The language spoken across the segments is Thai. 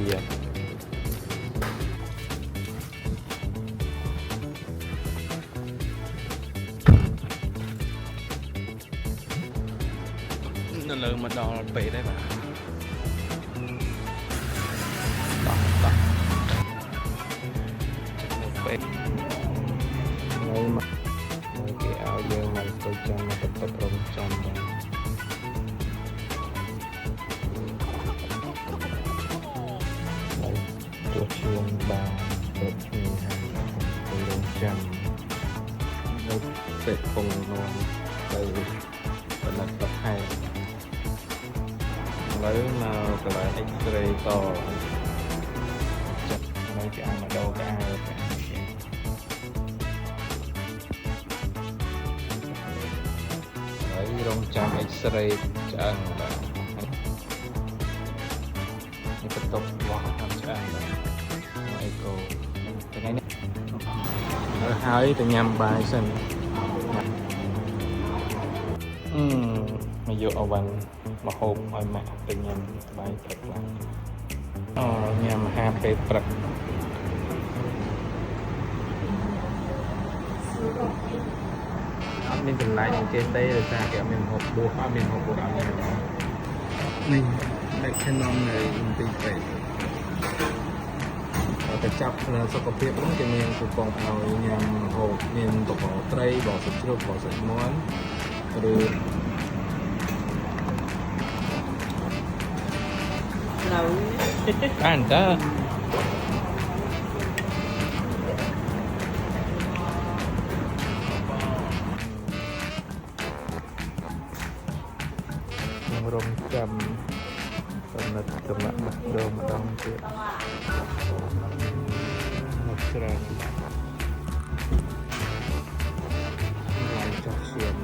kia nó lượn mà đò bị đấy bà đò bị ngay mà cái áo dương này tôi cho nó tập rộng trong đâyตัวเชียงบางรถมีทางไปโรงจำรถเป็ดคงนอนไปผลัดตัดให้แล้วมาก็เลยเอ็กซเรย์ต่อจับอะไรจะเอามาดูก็เอาไปแล้วโรงจำเอ็กซเรย์จะเอาแบบนี่ก็ตกว่าทำจะเอาไอโก้เป็นไงเนี่ยหายแต่ยำบายสิมาอยู่เอาวันมาโฮมเอาแม่แต่ยำบายปรักหลังยำห้าเป็ดปรักmình cần lái những cái tê rồi ra kiểu mình hộp bùa mình hộp bùa mình đây cái non này mình phảiแต่จับสกปรกมันจะมีกุปองเอาอย่างหกมีตัวบ่อไตรบ่อสุดชุบบ่อสุดม้วนหรือเราอันเด้อรวมจำสำนักสำนักบัดเดิมมาต้องเจอนักแสดงลายจอกเชียน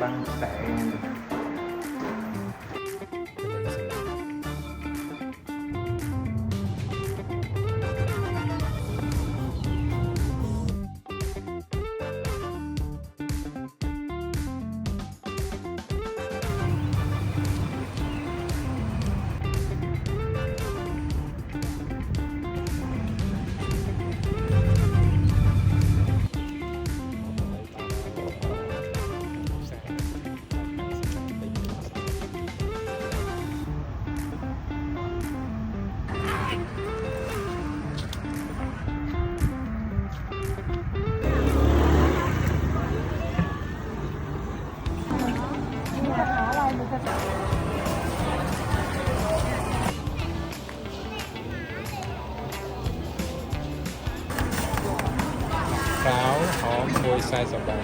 บางแสน น ขาวหอมโดยไซส์สบาย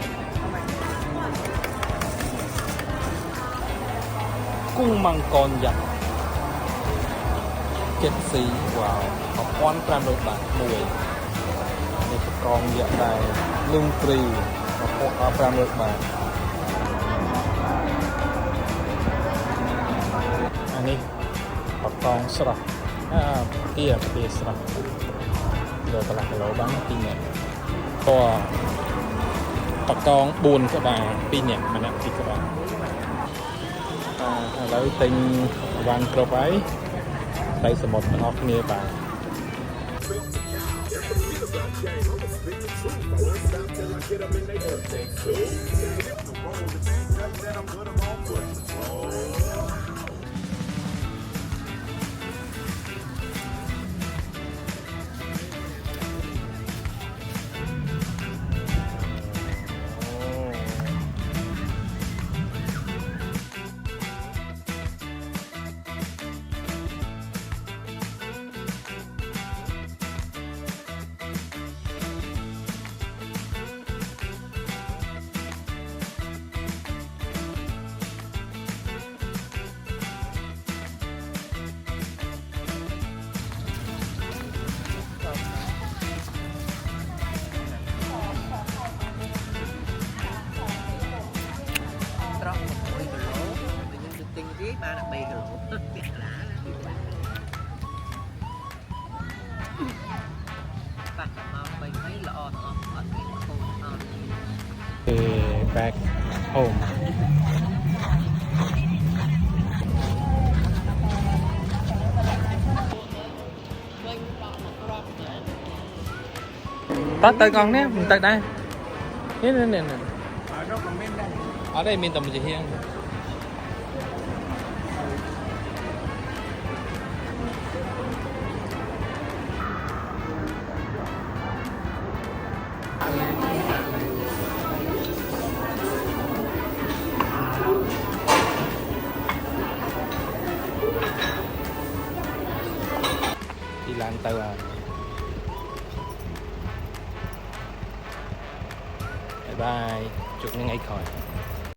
กุ้งมังกรยักษ์7 สีว้าว1,500 บาทมวยนี่คือกองยักษ์ได้ลุงตรี500 บาทอันนี้ปากกองสระเตี้ยสระเดือดละกิโลบ้างปีเนี่ยก็ปากกองบูนกระบาปีเนี่ยมันนะปีกระบาแล้วติงวางกระไว้ใส่สมุดออกเนี่ยไปba là bì rồi bắt mà bì mấy lọ nó ở cái cô back home ตอนเติมกองเนี่ยmìnhเติมđây nè ở đây mình tầm chỉ hiên đi làm từ bye bye chụp những ngày khỏi